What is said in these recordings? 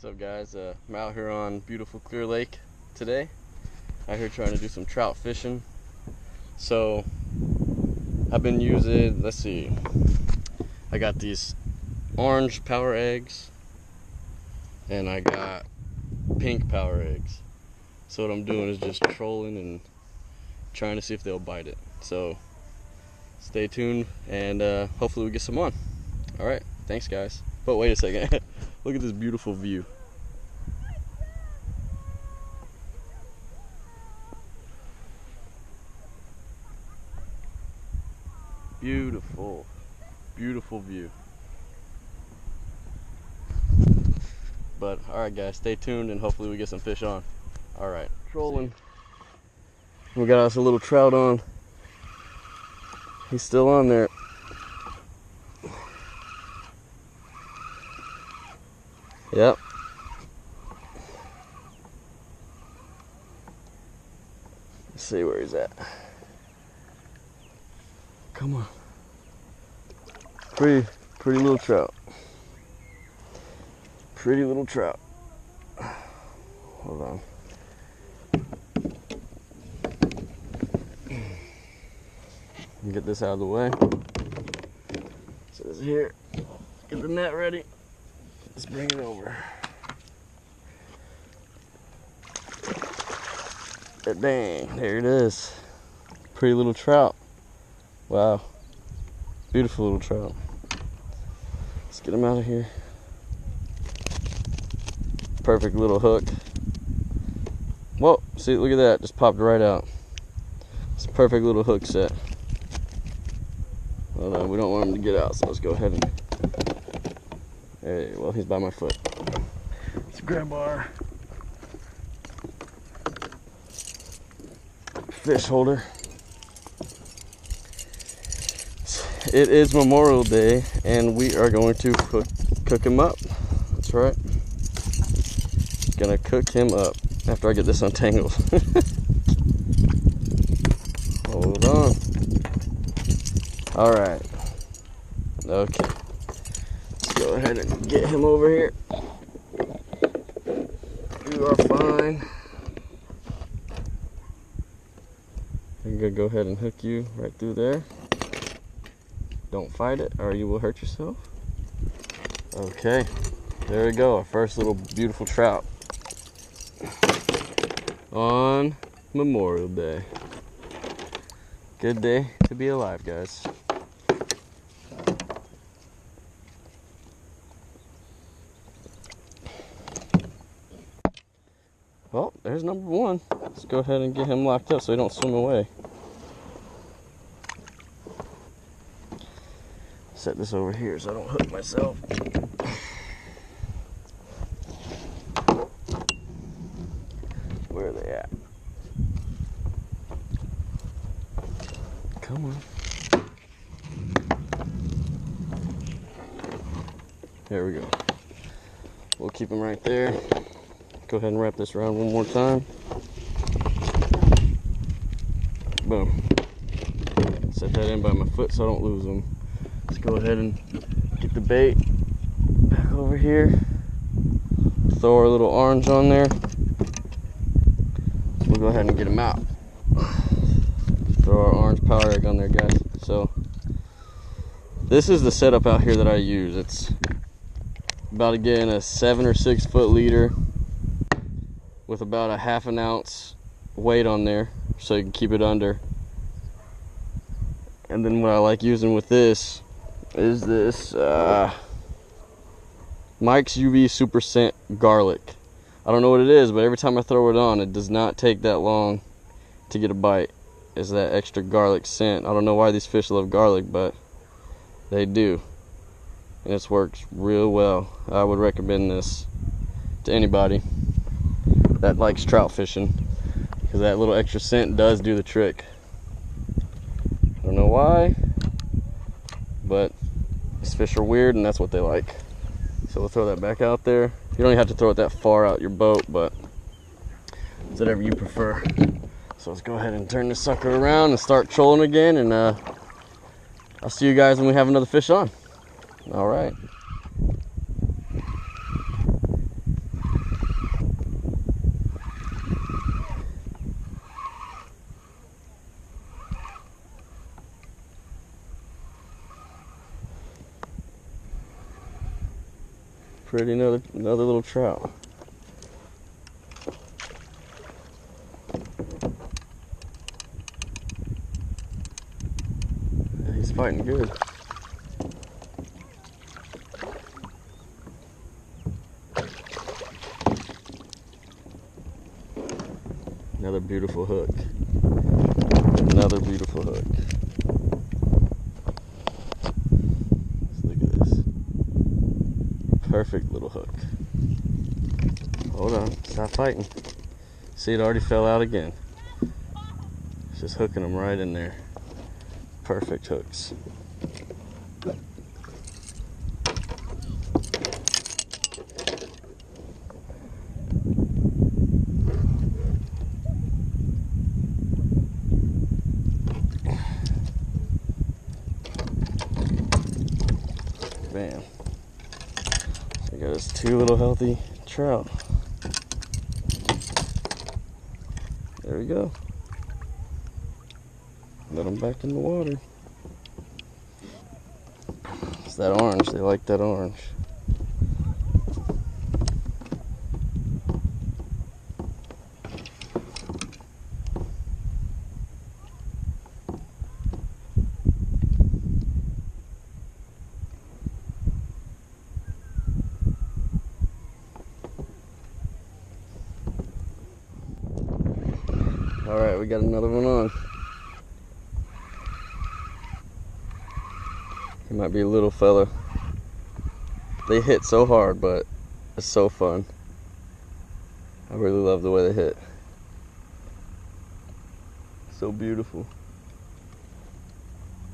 What's up, guys? I'm out here on beautiful Clear Lake today. Out here trying to do some trout fishing. So I've been using, let's see, I got these orange power eggs and I got pink power eggs. So what I'm doing is just trolling and trying to see if they'll bite it. So stay tuned and hopefully we get some on. Alright, thanks guys. But wait a second. Look at this beautiful view. Beautiful, beautiful view. But alright guys, stay tuned and hopefully we get some fish on. Alright, trolling. We got us a little trout on. He's still on there. Yep. Let's see where he's at. Come on. Pretty little trout. Pretty little trout. Hold on. Get this out of the way. So this here. Get the net ready. Let's bring it over. Dang, there it is. Pretty little trout. Wow. Beautiful little trout. Let's get him out of here. Perfect little hook. Whoa, see, look at that. Just popped right out. It's a perfect little hook set. Hold on, we don't want him to get out, so let's go ahead and... Hey, well, he's by my foot. Let's grab our fish holder. It is Memorial Day, and we are going to cook him up. That's right. Gonna cook him up after I get this untangled. Hold on. All right. Okay. Go ahead and get him over here. You are fine. I'm gonna go ahead and hook you right through there. Don't fight it or you will hurt yourself. Okay, there we go, our first little beautiful trout on Memorial Day. Good day to be alive, guys. Well, there's number one. Let's go ahead and get him locked up so he don't swim away. Set this over here so I don't hook myself. Where are they at? Come on. There we go. We'll keep him right there. Go ahead and wrap this around one more time. Boom. Set that in by my foot so I don't lose them. Let's go ahead and get the bait back over here. Throw our little orange on there. We'll go ahead and get him out. Throw our orange power egg on there, guys. So this is the setup out here that I use. It's about again a 7 or 6 foot leader with about a ½ an ounce weight on there so you can keep it under. And then what I like using with this is this Mike's UV Super Scent garlic. I don't know what it is, but every time I throw it on, it does not take that long to get a bite. It's that extra garlic scent. I don't know why these fish love garlic, but they do. And it's worked real well. I would recommend this to anybody that likes trout fishing, because that little extra scent does do the trick. I don't know why, but these fish are weird and that's what they like. So we'll throw that back out there. You don't even have to throw it that far out your boat, but it's whatever you prefer. So let's go ahead and turn this sucker around and start trolling again, and I'll see you guys when we have another fish on. All right. Pretty another little trout. Yeah, he's fighting good. Another beautiful hook. Another beautiful hook. Look at this. Perfect little hook. Hold on, stop fighting. See, it already fell out again. It's just hooking them right in there. Perfect hooks. Bam. So we got us 2 little healthy trout. There we go. Let them back in the water. It's that orange. They like that orange. All right, we got another one on. He might be a little fella. They hit so hard, but it's so fun. I really love the way they hit. So beautiful.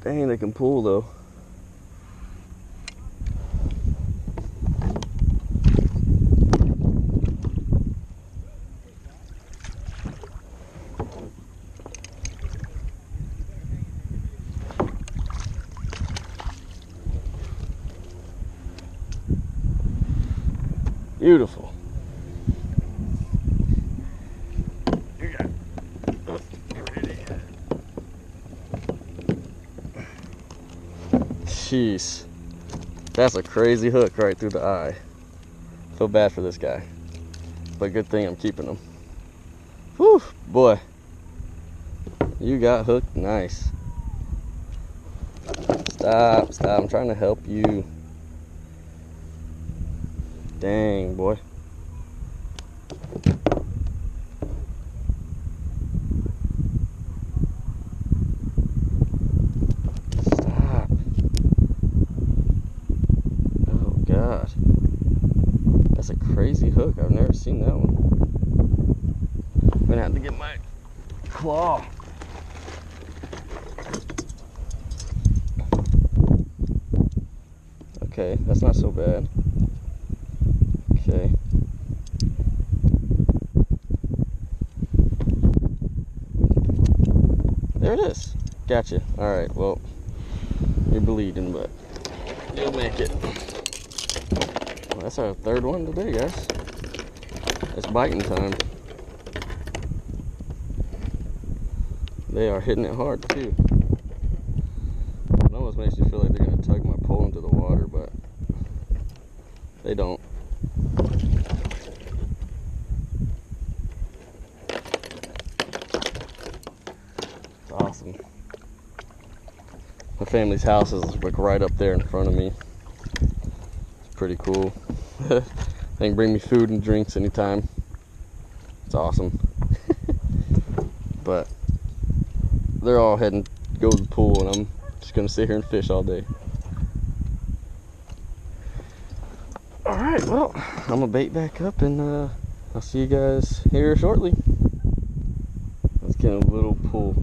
Dang, they can pull though. Beautiful. You got it. Jeez. That's a crazy hook right through the eye. Feel bad for this guy. But good thing I'm keeping him. Whew, boy. You got hooked nice. Stop, stop. I'm trying to help you. Dang, boy. Stop. Oh, God. That's a crazy hook. I've never seen that one. I'm gonna have to get my claw. Okay, that's not so bad. Okay. There it is. Gotcha. Alright, well, you're bleeding, but you'll make it. Well, that's our 3rd one today, guys. It's biting time. They are hitting it hard, too. It almost makes you feel like they're going to tug my pole into the water, but they don't. Awesome. My family's house is like right up there in front of me. It's pretty cool. They can bring me food and drinks anytime. It's awesome. But they're all heading to go to the pool, and I'm just gonna sit here and fish all day. All right, well, I'm gonna bait back up, and I'll see you guys here shortly. Let's get a little pull.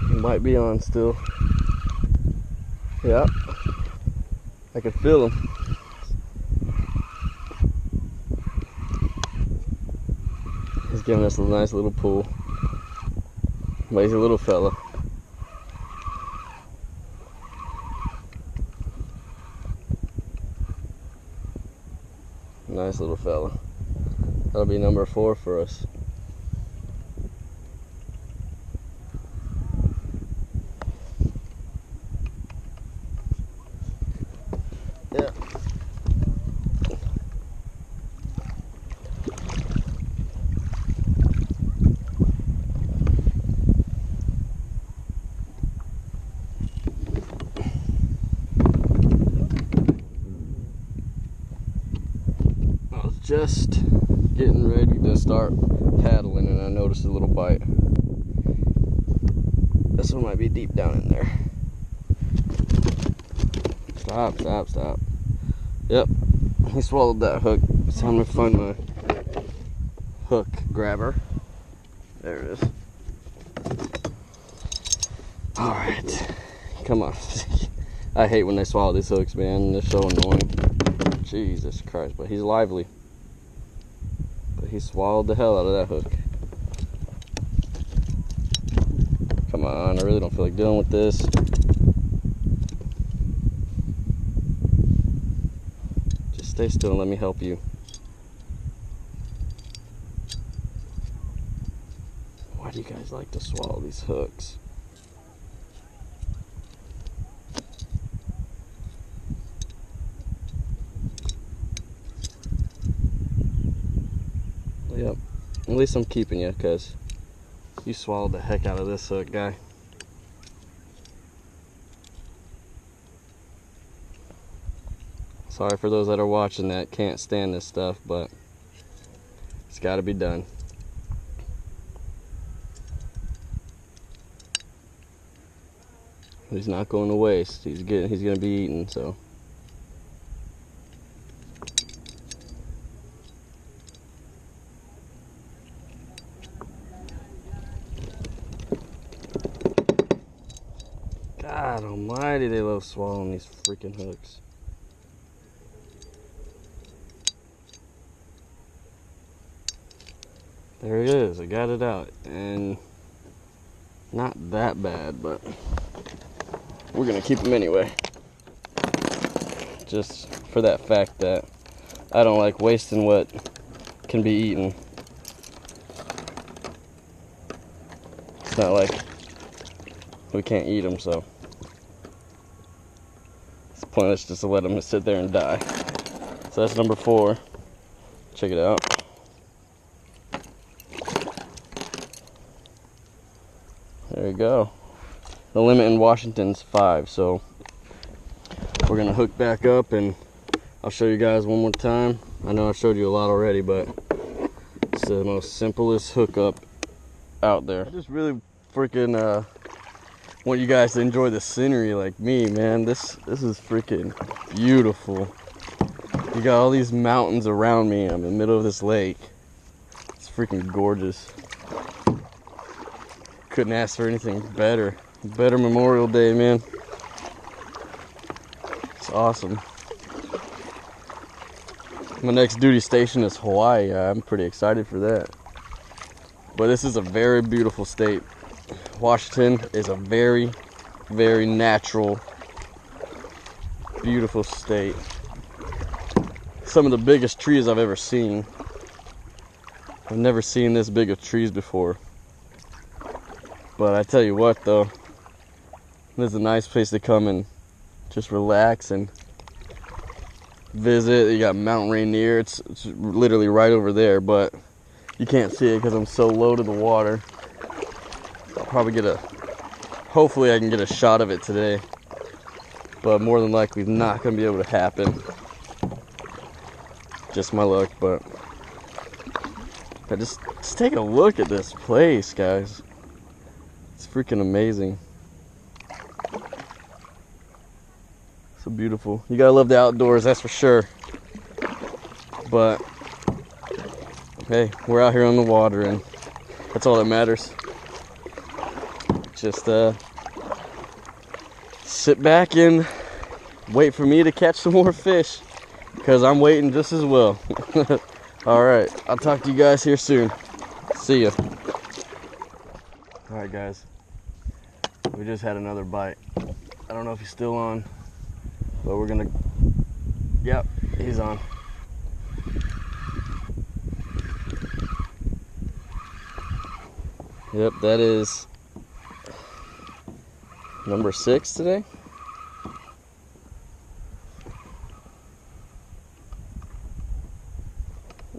Might be on still. Yeah, I can feel him. He's giving us a nice little pull. But he's a little fella. Nice little fella. That'll be number 4 for us. Yeah. I was just getting ready to start paddling and I noticed a little bite. This one might be deep down in there. Stop, stop, stop. Yep, he swallowed that hook. It's time to find my hook grabber. There it is. Alright, come on. I hate when they swallow these hooks, man. They're so annoying. Jesus Christ, but he's lively. But he swallowed the hell out of that hook. Come on, I really don't feel like dealing with this. Just stay still and let me help you. Why do you guys like to swallow these hooks? Yep, at least I'm keeping you, because you swallowed the heck out of this hook, guy. Sorry for those that are watching that can't stand this stuff, but it's got to be done. He's not going to waste. He's going to be eaten, so. God almighty, they love swallowing these freaking hooks. There it is, I got it out, and not that bad, but we're gonna keep them anyway. Just for that fact that I don't like wasting what can be eaten. It's not like we can't eat them, so it's pointless just to let them sit there and die. So that's number 4. Check it out. There you go. The limit in Washington's 5, so we're gonna hook back up and I'll show you guys one more time. I know I showed you a lot already, but it's the most simplest hookup out there. I just really freaking want you guys to enjoy the scenery like me, man. This is freaking beautiful. You got all these mountains around me. I'm in the middle of this lake. It's freaking gorgeous. Couldn't ask for anything better. Better Memorial Day, man. It's awesome. My next duty station is Hawaii. I'm pretty excited for that. But this is a very beautiful state. Washington is a very, very natural, beautiful state. Some of the biggest trees I've ever seen. I've never seen this big of trees before. But I tell you what though, this is a nice place to come and just relax and visit. You got Mount Rainier, it's literally right over there, but you can't see it because I'm so low to the water. I'll probably hopefully I can get a shot of it today, but more than likely not going to be able to happen. Just my luck, but just take a look at this place, guys. It's freaking amazing. So beautiful. You gotta love the outdoors, that's for sure. But hey, we're out here on the water and that's all that matters. Just sit back and wait for me to catch some more fish, because I'm waiting just as well. Alright, I'll talk to you guys here soon. See ya. Alright guys, we just had another bite. I don't know if he's still on, but we're gonna, yep, he's on. Yep, that is number 6 today.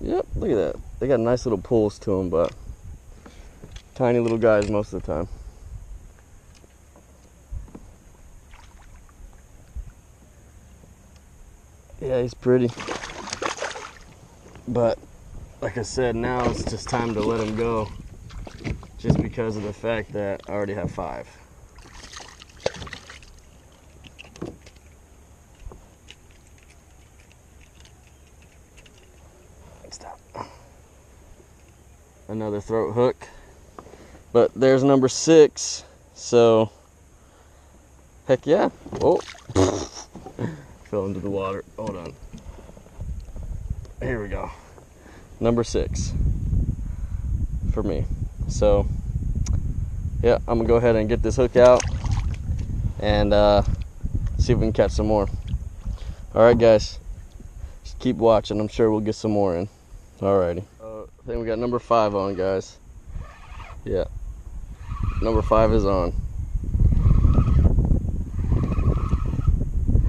Yep, look at that. They got nice little pulls to them, but tiny little guys most of the time. Yeah, he's pretty. But like I said, now it's just time to let him go, just because of the fact that I already have 5. Stop. Another throat hook. But there's number 6. So heck yeah. Oh. Fell into the water. Hold on. Here we go. Number 6 for me. So yeah, I'm gonna go ahead and get this hook out and see if we can catch some more. All right, guys, just keep watching. I'm sure we'll get some more in. Alrighty. I think we got number 5 on, guys. Yeah, number 5 is on.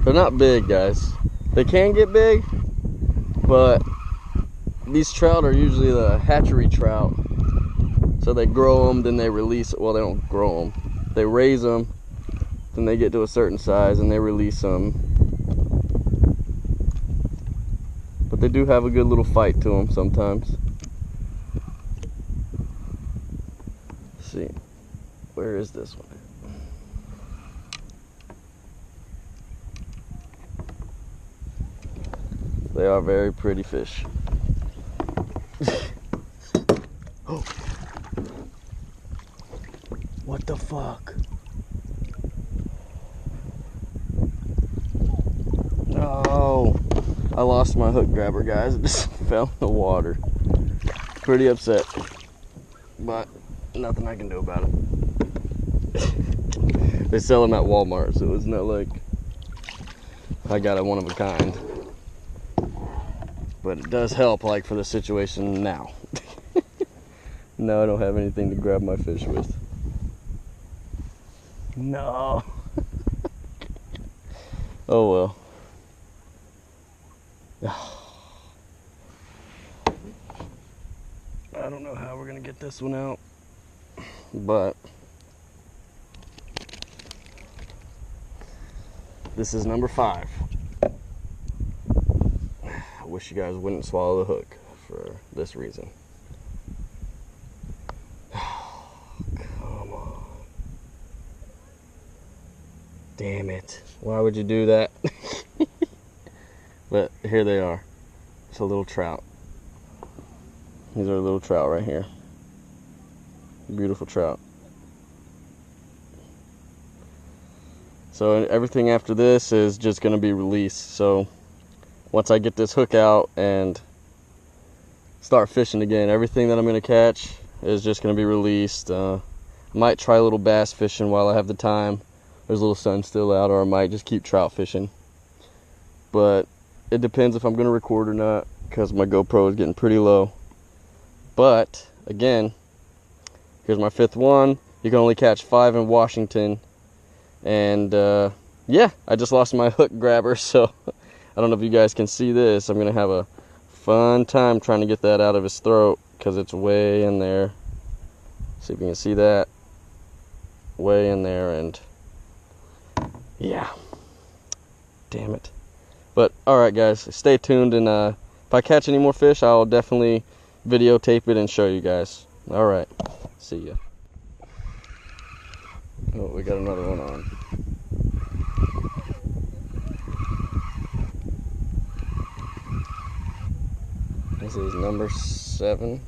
They're not big, guys. They can get big, but these trout are usually the hatchery trout. So they grow them, then they release. Well, they don't grow them. They raise them, then they get to a certain size, and they release them. But they do have a good little fight to them sometimes. Let's see, where is this one? They are very pretty fish. Oh. What the fuck? No. I lost my hook grabber, guys. It just fell in the water. Pretty upset. But nothing I can do about it. They sell them at Walmart, so it's not like I got a one of a kind. But it does help, like, for the situation now. Now I don't have anything to grab my fish with. No. Oh well. I don't know how we're gonna get this one out, but this is number 5. I wish you guys wouldn't swallow the hook for this reason. Come on. Damn it. Why would you do that? But here they are. It's a little trout. These are little trout right here. Beautiful trout. So everything after this is just going to be released. So once I get this hook out and start fishing again, everything that I'm going to catch is just going to be released. I might try a little bass fishing while I have the time. There's a little sun still out, or I might just keep trout fishing. But it depends if I'm going to record or not, because my GoPro is getting pretty low. But again, here's my 5th one. You can only catch 5 in Washington. And yeah, I just lost my hook grabber, so I don't know if you guys can see this. I'm going to have a fun time trying to get that out of his throat, because it's way in there. See if you can see that. Way in there, and yeah. Damn it. But alright, guys, stay tuned, and if I catch any more fish, I'll definitely videotape it and show you guys. Alright, see ya. Oh, we got another one on. This is number 7.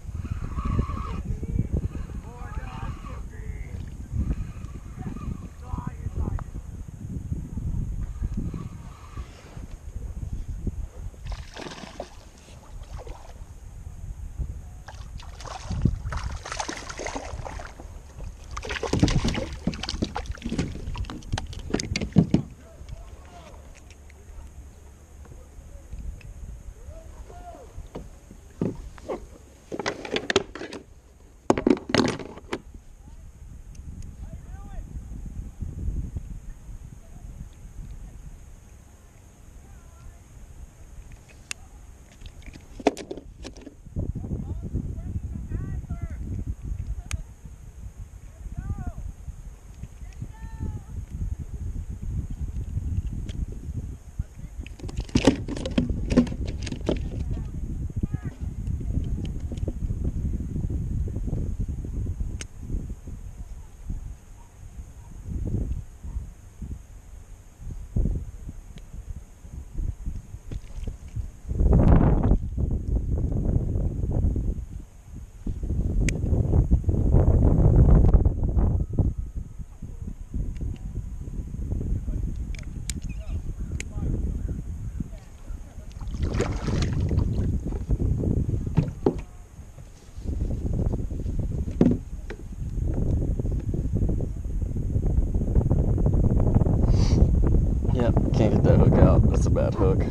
can't get that hook out. That's a bad hook.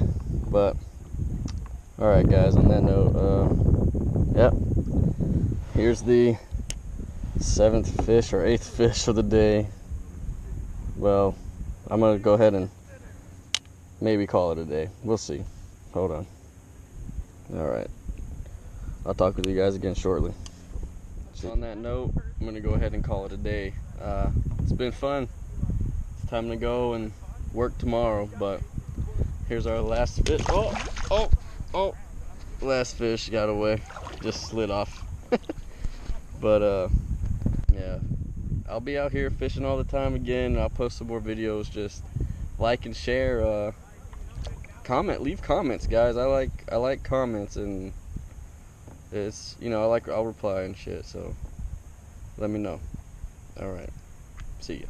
But alright guys, on that note, yep, here's the 7th fish or 8th fish of the day. Well, I'm gonna go ahead and maybe call it a day. We'll see. Hold on. Alright, I'll talk with you guys again shortly. So on that note, I'm gonna go ahead and call it a day. It's been fun. It's time to go and work tomorrow, but here's our last fish. Oh, last fish got away, just slid off. But yeah, I'll be out here fishing all the time again. I'll post some more videos. Just like and share, comment, leave comments, guys. I like comments, and it's, you know, I'll reply and shit, so let me know. All right, see ya.